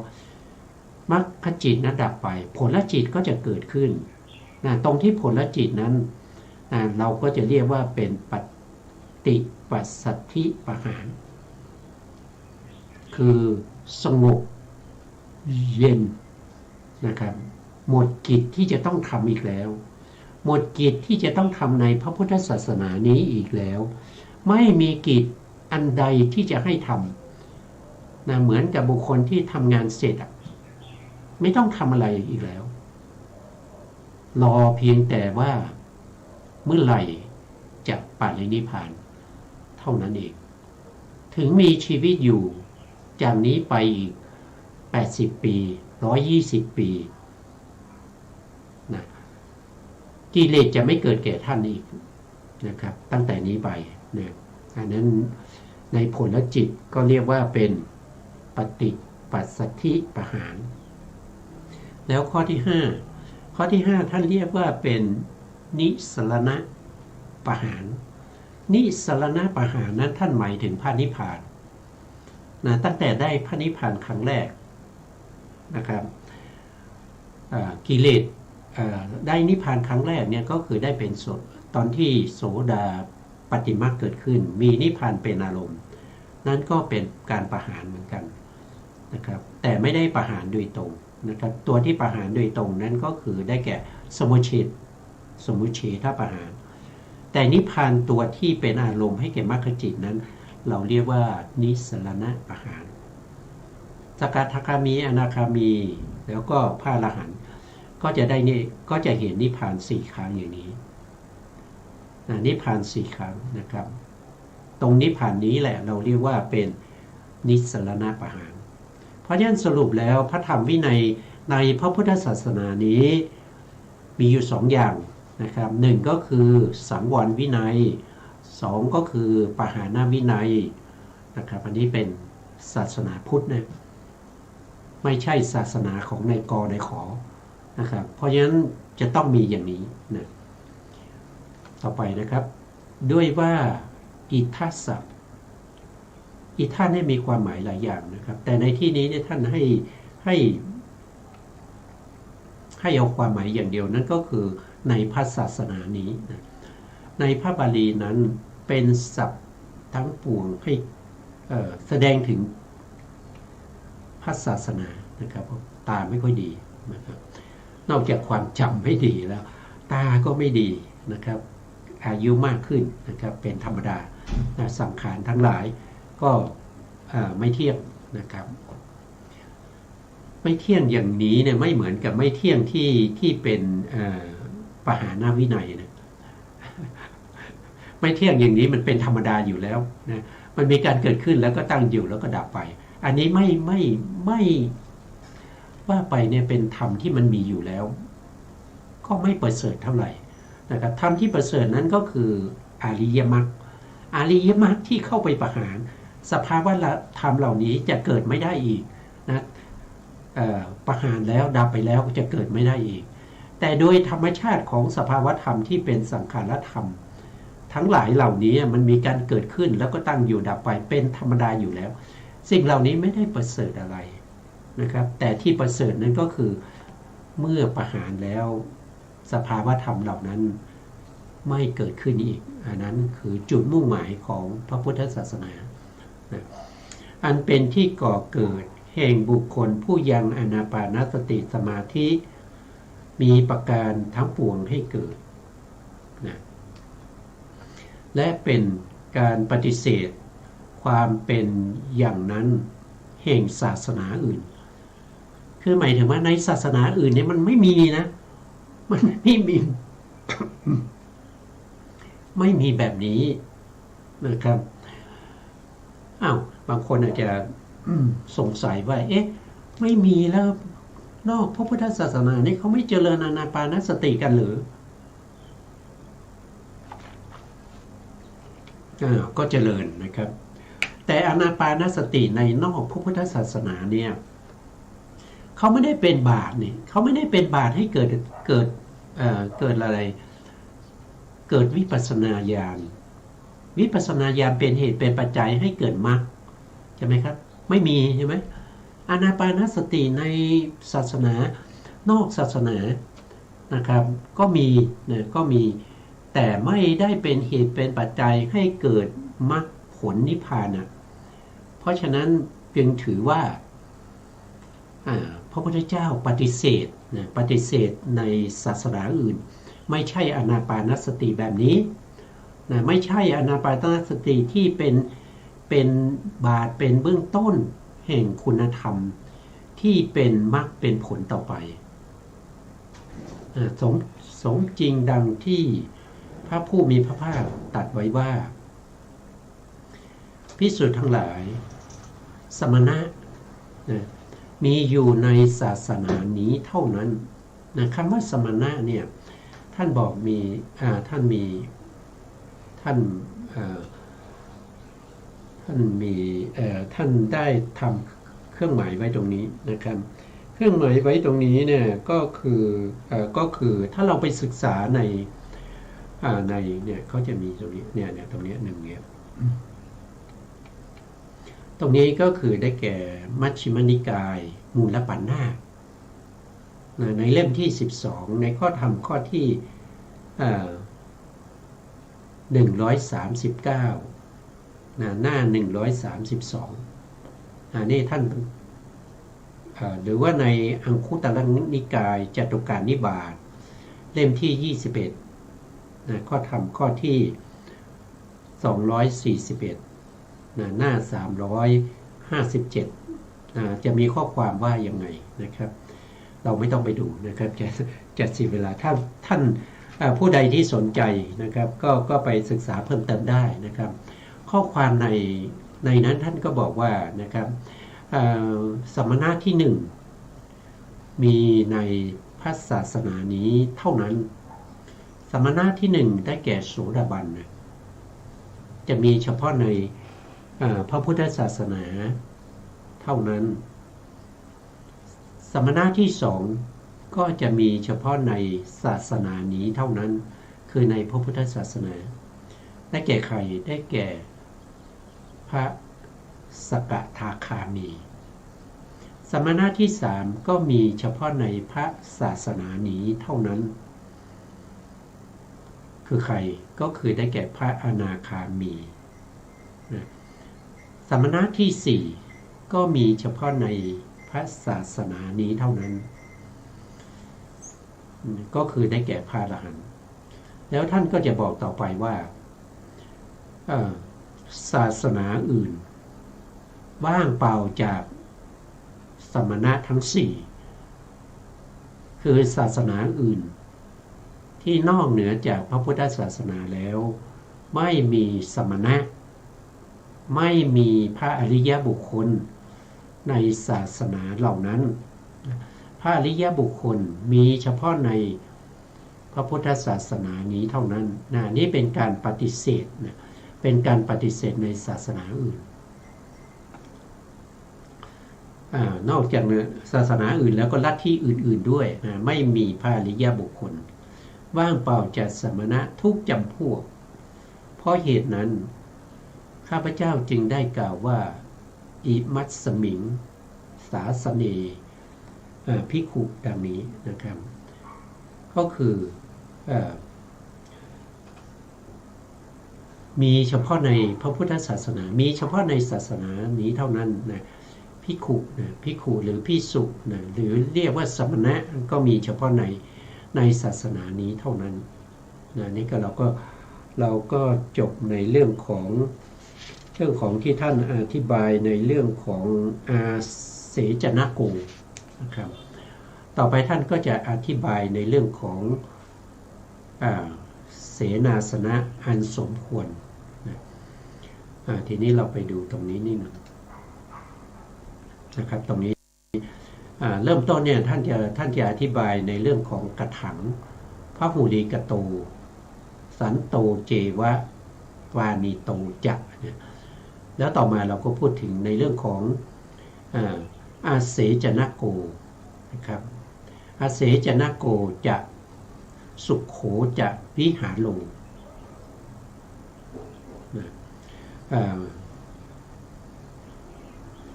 มรรคจิตนั้นดับไปผลจิตก็จะเกิดขึ้นตรงที่ผลจิตนั้นเราก็จะเรียกว่าเป็นปฏิปัสสัทธิปหารคือสงบเย็นนะครับหมดกิจที่จะต้องทำอีกแล้วหมดกิจที่จะต้องทำในพระพุทธศาสนานี้อีกแล้วไม่มีกิจอันใดที่จะให้ทำเหมือนกับบุคคลที่ทำงานเสร็จไม่ต้องทำอะไรอีกแล้วรอเพียงแต่ว่าเมื่อไหร่จะปรินิพพานเท่านั้นเองถึงมีชีวิตอยู่จากนี้ไปอีก80 ปี120 ปีนะกิเลสจะไม่เกิดแก่ท่านอีกนะครับตั้งแต่นี้ไปนะอันนั้นในผลจิตก็เรียกว่าเป็นปฏิปัสสัทธิปหารแล้วข้อที่5ท่านเรียกว่าเป็นนิสรณปหารนิสรณปหารนั้นท่านหมายถึงพระนิพพานนะตั้งแต่ได้พระนิพพานครั้งแรกนะครับกิเลสได้นิพพานครั้งแรกเนี่ยก็คือได้เป็นโสดตอนที่โสดาปัตติมรรคเกิดขึ้นมีนิพพานเป็นอารมณ์นั่นก็เป็นการประหารเหมือนกันนะครับแต่ไม่ได้ประหารโดยตรงนะครับตัวที่ประหารโดยตรงนั้นก็คือได้แก่สมุจเฉทปหารแต่นิพพานตัวที่เป็นอารมณ์ให้แก่มรรคจิตนั้นเราเรียกว่านิสรณปหารสกทาคามีอนาคามีแล้วก็พระอรหันต์ก็จะได้นี่ก็จะเห็นนิพพาน4 ครั้งอย่างนี้นิพพาน4 ครั้งนะครับตรงนิพพานนี้แหละเราเรียกว่าเป็นนิสรณปหารเพราะฉะนั้นสรุปแล้วพระธรรมวินัยในพระพุทธศาสนานี้มีอยู่2 อย่างนะครับ1ก็คือสังวรวินัย2ก็คือปหานวินัยนะครับอันนี้เป็นศาสนาพุทธนะไม่ใช่ศาสนาของนายกนายขอ นะครับเพราะฉะนั้นจะต้องมีอย่างนี้นะต่อไปนะครับด้วยว่าอิทัสสะอิทัสเนี่ยมีความหมายหลายอย่างนะครับแต่ในที่นี้เนี่ยท่านให้เอาความหมายอย่างเดียวนั่นก็คือในพระศาสนานี้นะในพระบาลีนั้นเป็นศัพท์ทั้งปวงให้แสดงถึงพระศาสนานะครับตาไม่ค่อยดีนะครับนอกจากความจำไม่ดีแล้วตาก็ไม่ดีนะครับอายุมากขึ้นนะครับเป็นธรรมดาสังขารทั้งหลายก็ไม่เที่ยงนะครับไม่เที่ยงอย่างนี้เนี่ยไม่เหมือนกับไม่เที่ยงที่เป็นปหาวินัยนะไม่เที่ยงอย่างนี้มันเป็นธรรมดาอยู่แล้วนะมันมีการเกิดขึ้นแล้วก็ตั้งอยู่แล้วก็ดับไปอันนี้ไม่ว่าไปเนี่ยเป็นธรรมที่มันมีอยู่แล้วก็ไม่ประเสริฐเท่าไหร่นะครับธรรมที่ประเสริฐนั้นก็คืออริยมรรคอริยมรรคที่เข้าไปประหารสภาวะธรรมเหล่านี้จะเกิดไม่ได้อีกนะประหารแล้วดับไปแล้วจะเกิดไม่ได้อีกแต่โดยธรรมชาติของสภาวะธรรมที่เป็นสังขารธรรมทั้งหลายเหล่านี้มันมีการเกิดขึ้นแล้วก็ตั้งอยู่ดับไปเป็นธรรมดาอยู่แล้วสิ่งเหล่านี้ไม่ได้ประเสริฐอะไรนะครับแต่ที่ประเสริฐนั้นก็คือเมื่อประหารแล้วสภาวะธรรมเหล่านั้นไม่เกิดขึ้นอีกอันนั้นคือจุดมุ่งหมายของพระพุทธศาสนาอันเป็นที่ก่อเกิดแห่งบุคคลผู้ยังอานาปานสติสมาธิมีประการทั้งปวงให้เกิดนะและเป็นการปฏิเสธความเป็นอย่างนั้นแห่งศาสนาอื่นคือหมายถึงว่าในศาสนาอื่นเนี่ยมันไม่มีนะมันไม่มี ไม่มีแบบนี้นะครับบางคนอาจจะสงสัยว่าเอ๊ะไม่มีแล้วนอกพระพุทธศาสนานี่เขาไม่เจริญอานาปานสติกันหรือก็เจริญนะครับแต่อานาปานสติในนอกพระพุทธศาสนาเนี่ยเขาไม่ได้เป็นบาตนี่เขาไม่ได้เป็นบาตให้เกิดอะไรเกิดวิปัสสนาญาณวิปัสสนาญาณเป็นเหตุเป็นปัจจัยให้เกิดมรรคใช่ไหมครับไม่มีใช่ไหมอานาปานสติในศาสนานอกศาสนานะครับก็มีนะก็มีแต่ไม่ได้เป็นเหตุเป็นปัจจัยให้เกิดมรรคผลนิพพานนะเพราะฉะนั้นจึงถือว่าพระพุทธเจ้าปฏิเสธนะปฏิเสธในศาสนาอื่นไม่ใช่อานาปานสติแบบนี้นะไม่ใช่อานาปานสติที่เป็นบาตเป็นเบื้องต้นแห่งคุณธรรมที่เป็นมรรคเป็นผลต่อไปสมจริงดังที่พระผู้มีพระภาคตรัสไว้ว่าภิกษุทั้งหลายสมณะมีอยู่ในศาสนานี้เท่านั้นนะคำว่าสมณะเนี่ยท่านบอกมีท่านได้ทำเครื่องหมายไว้ตรงนี้นะครับเครื่องหมายไว้ตรงนี้เนี่ยก็คือถ้าเราไปศึกษาในเนี่ยเขาจะมีตรงนี้เนี่ยตรงนี้หนึ่งเนี่ยตรงนี้ก็คือได้แก่มัชฌิมนิกายมูลปัญนาคในเล่มที่12ในข้อธรรมข้อที่139หน้า132นี่ท่านหรือว่าในอังคุตรนิกายจตุการนิบาตเล่มที่21ข้อธรรมข้อที่241หน้า357จะมีข้อความว่ายังไงนะครับเราไม่ต้องไปดูนะครับจะเสียเวลาท่านผู้ใดที่สนใจนะครับก็ไปศึกษาเพิ่มเติมได้นะครับข้อความในนั้นท่านก็บอกว่านะครับสมณะที่หนึ่งมีในพระศาสนานี้เท่านั้นสมณะที่หนึ่งได้แก่โสดาบันจะมีเฉพาะในพระพุทธศาสนาเท่านั้นสมณะที่สอง ก็จะมีเฉพาะในศาสนานี้เท่านั้นคือในพระพุทธศาสนาได้แก่ใครได้แก่พระสกทาคามีสมณะที่สามก็มีเฉพาะในพระศาสนานี้เท่านั้นคือใครก็คือได้แก่พระอนาคามีสมณะที่สี่ก็มีเฉพาะในพระศาสนานี้เท่านั้นก็คือได้แก่พระอรหันต์แล้วท่านก็จะบอกต่อไปว่าศาสนาอื่นว่างเปล่าจากสมณะทั้งสี่คือศาสนาอื่นที่นอกเหนือจากพระพุทธศาสนาแล้วไม่มีสมณะไม่มีพระอริยบุคคลในศาสนาเหล่านั้นพระอริยบุคคลมีเฉพาะในพระพุทธศาสนานี้เท่านั้นนี่เป็นการปฏิเสธเป็นการปฏิเสธในศาสนาอื่นนอกจากศาสนาอื่นแล้วก็ลัทธิอื่นๆด้วยไม่มีพระอริยบุคคลว่างเปล่าจากสมณะทุกจำพวกเพราะเหตุนั้นข้าพเจ้าจึงได้กล่าวว่าอิมัตสมิงสาสเนภิกขุดังนี้นะครับก็คือมีเฉพาะในพระพุทธศาสนามีเฉพาะในศาสนานี้เท่านั้นนะภิกขุหรือภิกษุหรือเรียกว่าสมณะก็มีเฉพาะในศาสนานี้เท่านั้นนี่ก็เราก็จบในเรื่องของที่ท่านอธิบายในเรื่องของอาเสจนโกนะครับต่อไปท่านก็จะอธิบายในเรื่องของเสนาสนะอันสมควรทีนี้เราไปดูตรงนี้นิดหนึ่งนะครับตรงนี้เริ่มต้นเนี่ยท่านจะอธิบายในเรื่องของกถังพระหูลีกโตสันโตเจวะวานีโตจะแล้วต่อมาเราก็พูดถึงในเรื่องของอาเสจนโกนะครับอาเสจนโกจะสุขโขจะวิหารโล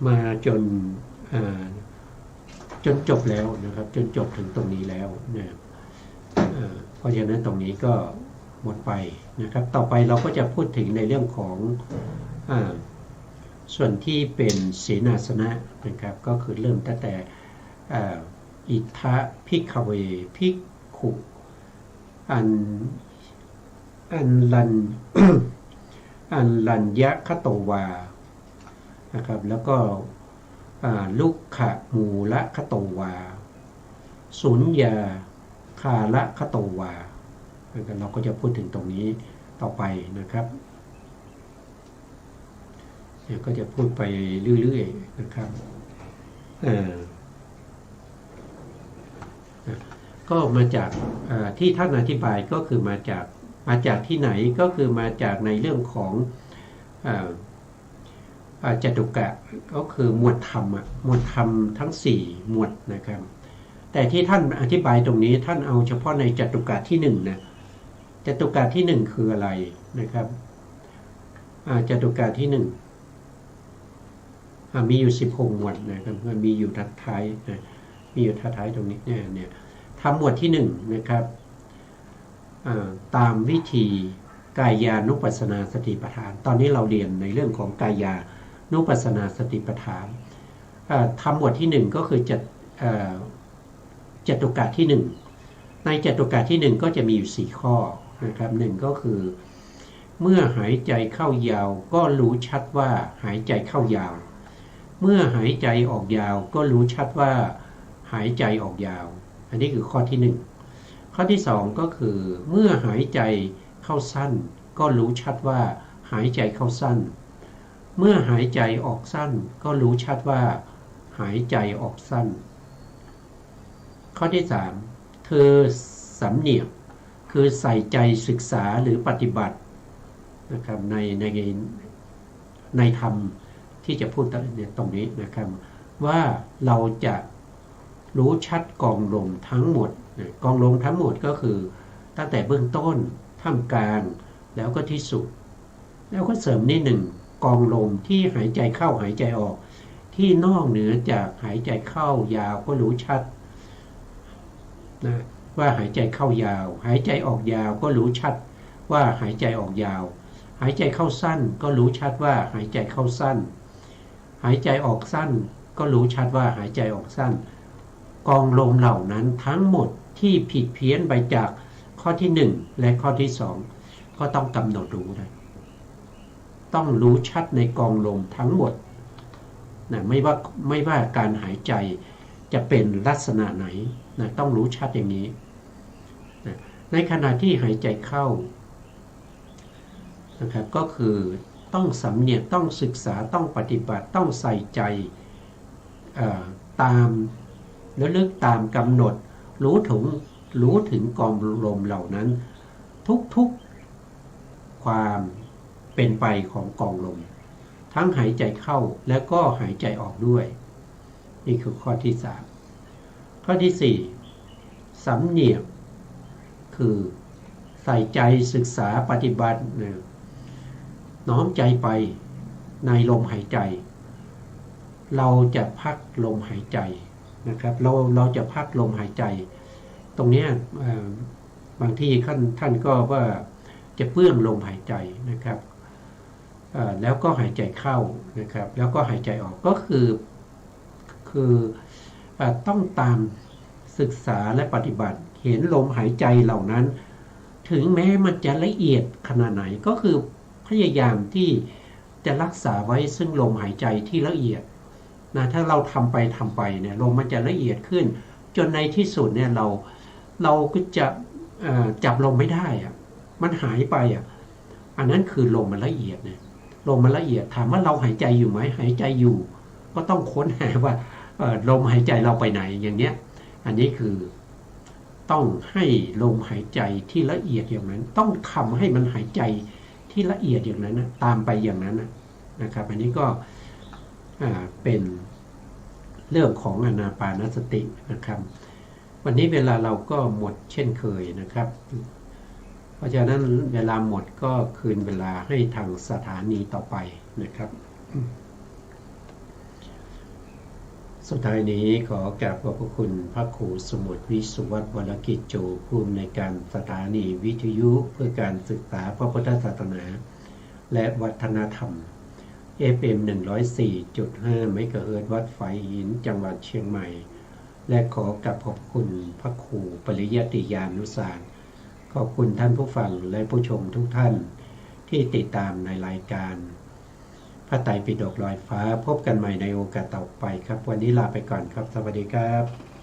มาจนจบแล้วนะครับจนจบถึงตรงนี้แล้วนะเพราะฉะนั้นตรงนี้ก็หมดไปนะครับต่อไปเราก็จะพูดถึงในเรื่องของส่วนที่เป็นเสนาสนะนะครับก็คือเริ่มตั้งแต่อิทธะภิกขเวภิกขุอันลัญญะคโตวานะครับแล้วก็ลุกขะมูละคโตวาสุญญาคาละคโตวาเราก็จะพูดถึงตรงนี้ต่อไปนะครับก็จะพูดไปเรื่อยๆนะครับก็มาจากที่ท่านอธิบายก็คือมาจากที่ไหนก็คือมาจากในเรื่องของจตุกะก็คือหมวดธรรมทั้ง4หมวดนะครับแต่ที่ท่านอธิบายตรงนี้ท่านเอาเฉพาะในจตุกะที่1นะจตุกะที่1คืออะไรนะครับจตุกะที่1มีอยู่16หมวดนะครับมันมีอยู่ท้ายมีอยู่ท้ายตรงนี้เนี่ยทำหมวดที่1นะครับตามวิธีกายานุปัสสนาสติปัฏฐานตอนนี้เราเรียนในเรื่องของกายานุปัสสนาสติปัฏฐานทำหมวดที่1ก็คือจตุกะที่1ในจตุกะที่1ก็จะมีอยู่4ข้อนะครับ1ก็คือเมื่อหายใจเข้ายาวก็รู้ชัดว่าหายใจเข้ายาวเมื่อหายใจออกยาวก็รู้ชัดว่าหายใจออกยาวอันนี้คือข้อที่1ข้อที่2ก็คือเมื่อหายใจเข้าสั้นก็รู้ชัดว่าหายใจเข้าสั้นเมื่อหายใจออกสั้นก็รู้ชัดว่าหายใจออกสั้นข้อที่3คือสำเนียกคือใส่ใจศึกษาหรือปฏิบัตินะครับในธรรมที่จะพูดตรงนี้นะครับว่าเราจะ รู้ชัดกองลมทั้งหมดกองลมทั้งหมดก็คือตั้งแต่เบื้องต้นท่ามกลางแล้วก็ที่สุดแล้วก็เสริมนิดหนึ่งกองลมที่หายใจเข้าหายใจออกที่นอกเหนือจากหายใจเข้ายาวก็รู้ชัดนะว่าหายใจเข้ายาวหายใจออกยาวก็รู้ชัดว่าหายใจออกยาวหายใจเข้าสั้นก็รู้ชัดว่าหายใจเข้าสั้นหายใจออกสั้นก็รู้ชัดว่าหายใจออกสั้นกองลมเหล่านั้นทั้งหมดที่ผิดเพี้ยนไปจากข้อที่1และข้อที่2ก็ต้องกำหนดรู้นะต้องรู้ชัดในกองลมทั้งหมดนะไม่ว่าการหายใจจะเป็นลักษณะไหนนะต้องรู้ชัดอย่างนี้นะในขณะที่หายใจเข้านะครับก็คือต้องสำเนียกต้องศึกษาต้องปฏิบัติต้องใส่ใจตามระลึกตามกำหนดรู้ถึงกองลมเหล่านั้นทุกความเป็นไปของกองลมทั้งหายใจเข้าแล้วก็หายใจออกด้วยนี่คือข้อที่3ข้อที่4สำเนียกคือใส่ใจศึกษาปฏิบัติน้อมใจไปในลมหายใจเราจะพักลมหายใจนะครับเราจะพักลมหายใจตรงนี้บางที่ท่านก็ว่าจะเปื้องลมหายใจนะครับแล้วก็หายใจเข้านะครับแล้วก็หายใจออกก็คือต้องตามศึกษาและปฏิบัติเห็นลมหายใจเหล่านั้นถึงแม้มันจะละเอียดขนาดไหนก็คือพยายามที่จะรักษาไว้ซึ่งลมหายใจที่ละเอียดนะถ้าเราทำไปเนี่ยลมมันจะละเอียดขึ้นจนในที่สุดเนี่ยเราก็จะจับลมไม่ได้อะมันหายไปอ่ะอันนั้นคือลมมันละเอียดเนี่ยลมมันละเอียดถามว่าเราหายใจอยู่ไหมหายใจอยู่ก็ต้องค้นหาว่าลมหายใจเราไปไหนอย่างเนี้ยอันนี้คือต้องให้ลมหายใจที่ละเอียดอย่างนั้นต้องทำให้มันหายใจที่ละเอียดอย่างนั้นนะตามไปอย่างนั้นนะครับอันนี้ก็เป็นเรื่องของอานาปานสตินะครับวันนี้เวลาเราก็หมดเช่นเคยนะครับเพราะฉะนั้นเวลาหมดก็คืนเวลาให้ทางสถานีต่อไปนะครับสุดท้ายนี้ขอกราบขอบพระคุณพระครูสมุทรวิสุวัฒน์วรกิจโจผู้อำนวยการสถานีวิทยุเพื่อการศึกษาพระพุทธศาสนาและวัฒนธรรม FM 104.5 เมกะเฮิรตซ์วัดฝายหินจังหวัดเชียงใหม่และขอกราบขอบคุณพระครูปริยัติญาณุสารขอบคุณท่านผู้ฟังและผู้ชมทุกท่านที่ติดตามในรายการพระไตรปิฎกลอยฟ้าพบกันใหม่ในโอกาสต่อไปครับวันนี้ลาไปก่อนครับสวัสดีครับ